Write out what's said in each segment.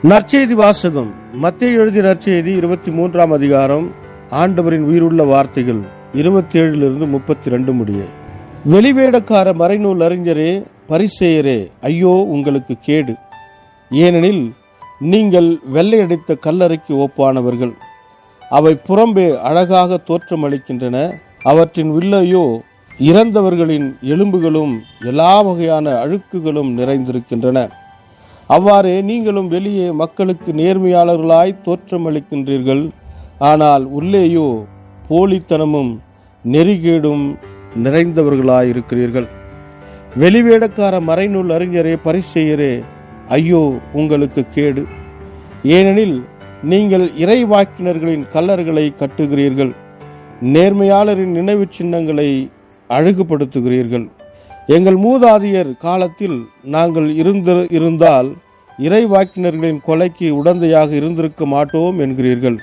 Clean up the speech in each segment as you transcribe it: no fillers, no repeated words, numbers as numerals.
நற்செய்தி வாசகம். மத்தேயு எழுதிய நற்செய்தி 23ஆம் அதிகாரம். ஆண்டவரின் உயிருள்ள வார்த்தைகள் 27 32 முடிய. வெளிவேடக்கார மறைநூல் அறிஞரே, பரிசேயரே, ஐயோ உங்களுக்கு கேடு! ஏனெனில் நீங்கள் வெள்ளையடித்த கல்லறைக்கு ஒப்பானவர்கள். அவை புறம்பே அழகாக தோற்றமளிக்கின்றன, அவற்றின் உள்ளேயோ இறந்தவர்களின் எலும்புகளும் எல்லா வகையான அழுக்குகளும் நிறைந்திருக்கின்றன. அவ்வாறே நீங்களும் வெளியே மக்களுக்கு நேர்மையாளர்களாய் தோற்றமளிக்கின்றீர்கள், ஆனால் உள்ளேயோ போலித்தனமும் நெறிகேடும் நிறைந்தவர்களாயிருக்கிறீர்கள். வெளிவேடக்கார மறைநூல் அறிஞரே, பரிசேயரே, ஐயோ உங்களுக்கு கேடு! ஏனெனில் நீங்கள் இறைவாக்கினர்களின் கல்லறைகளை கட்டுகிறீர்கள், நேர்மையாளரின் நினைவு சின்னங்களை அழகுபடுத்துகிறீர்கள். எங்கள் மூதாதையர் காலத்தில் நாங்கள் இருந்தால் இறைவாக்கினர்களின் கொலைக்கு உடந்தையாக இருந்திருக்க மாட்டோம் என்கிறீர்கள்.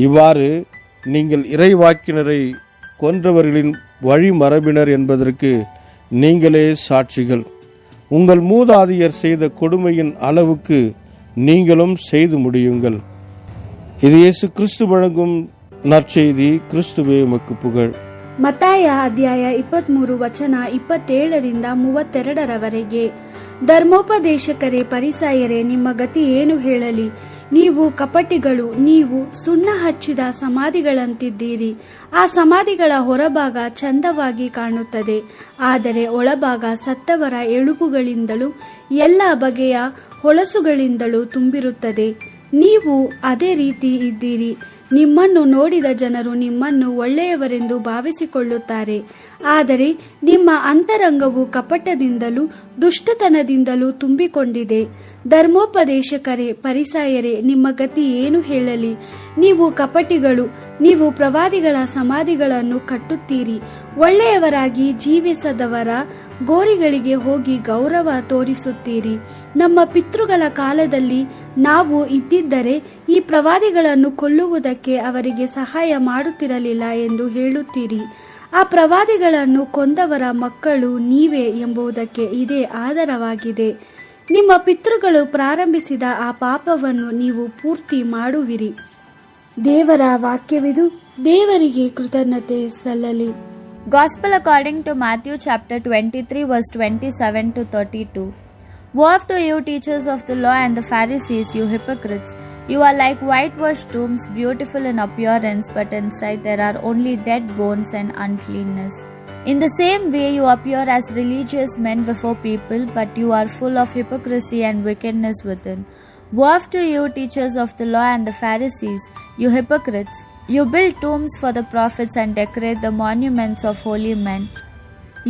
இவ்வாறு நீங்கள் இறைவாக்கினரை கொன்றவர்களின் வழிமரபினர் என்பதற்கு நீங்களே சாட்சிகள். உங்கள் மூதாதையர் செய்த கொடுமையின் அளவுக்கு நீங்களும் செய்து முடியுங்கள். இது இயேசு கிறிஸ்து வழங்கும் நற்செய்தி. கிறிஸ்துவே உமக்கு புகழ். ಮತ್ತಾಯ ಅಧ್ಯಾಯ 23 ವಚನ 27-32 ಧರ್ಮೋಪದೇಶಕರೇ, ಪರಿಸಾಯರೇ, ನಿಮ್ಮ ಗತಿ ಏನು ಹೇಳಲಿ? ನೀವು ಕಪಟಿಗಳು, ನೀವು ಸುಣ್ಣ ಹಚ್ಚಿದ ಸಮಾಧಿಗಳಂತಿದ್ದೀರಿ. ಆ ಸಮಾಧಿಗಳ ಹೊರಭಾಗ ಚಂದವಾಗಿ ಕಾಣುತ್ತದೆ, ಆದರೆ ಒಳಭಾಗ ಸತ್ತವರ ಎಲುಬುಗಳಿಂದಲೂ ಎಲ್ಲ ಬಗೆಯ ಹೊಳಸುಗಳಿಂದಲೂ ತುಂಬಿರುತ್ತದೆ. ನೀವು ಅದೇ ರೀತಿ ಇದ್ದೀರಿ. ನಿಮ್ಮನ್ನು ನೋಡಿದ ಜನರು ನಿಮ್ಮನ್ನು ಒಳ್ಳೆಯವರೆಂದು ಭಾವಿಸಿಕೊಳ್ಳುತ್ತಾರೆ, ಆದರೆ ನಿಮ್ಮ ಅಂತರಂಗವು ಕಪಟದಿಂದಲೂ ದುಷ್ಟತನದಿಂದಲೂ ತುಂಬಿಕೊಂಡಿದೆ. ಧರ್ಮೋಪದೇಶಕರೇ, ಪರಿಸಾಯರೇ, ನಿಮ್ಮ ಗತಿ ಏನು ಹೇಳಲಿ? ನೀವು ಕಪಟಿಗಳು, ನೀವು ಪ್ರವಾದಿಗಳ ಸಮಾಧಿಗಳನ್ನು ಕಟ್ಟುತ್ತೀರಿ, ಒಳ್ಳೆಯವರಾಗಿ ಜೀವಿಸದವರ ಗೋರಿಗಳಿಗೆ ಹೋಗಿ ಗೌರವ ತೋರಿಸುತ್ತೀರಿ. ನಮ್ಮ ಪಿತೃಗಳ ಕಾಲದಲ್ಲಿ ನಾವು ಇದ್ದಿದ್ದರೆ ಈ ಪ್ರವಾದಿಗಳನ್ನು ಕೊಲ್ಲುವುದಕ್ಕೆ ಅವರಿಗೆ ಸಹಾಯ ಮಾಡುತ್ತಿರಲಿಲ್ಲ ಎಂದು ಹೇಳುತ್ತೀರಿ. ಆ ಪ್ರವಾದಿಗಳನ್ನು ಕೊಂದವರ ಮಕ್ಕಳು ನೀವೇ ಎಂಬುದಕ್ಕೆ ಇದೇ ಆಧಾರವಾಗಿದೆ. ನಿಮ್ಮ ಪಿತೃಗಳು ಪ್ರಾರಂಭಿಸಿದ ಆ ಪಾಪವನ್ನು ನೀವು ಪೂರ್ತಿ ಮಾಡುವಿರಿ. ದೇವರ ವಾಕ್ಯವಿದು. ದೇವರಿಗೆ ಕೃತಜ್ಞತೆ ಸಲ್ಲಲಿ. Gospel according to Matthew chapter 23 verse 27-32. Woe to you, teachers of the law and the Pharisees, you hypocrites! You are like whitewashed tombs, beautiful in appearance, but inside there are only dead bones and uncleanness. In the same way you appear as religious men before people, but you are full of hypocrisy and wickedness within. Woe to you, teachers of the law and the Pharisees, you hypocrites! You build tombs for the prophets and decorate the monuments of holy men.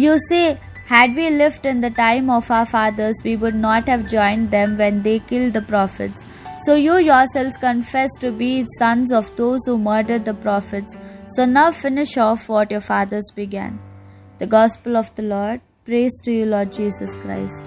You say, had we lived in the time of our fathers, we would not have joined them when they killed the prophets. So you yourselves confess to be sons of those who murdered the prophets. So now finish off what your fathers began. The Gospel of the Lord. Praise to you, Lord Jesus Christ.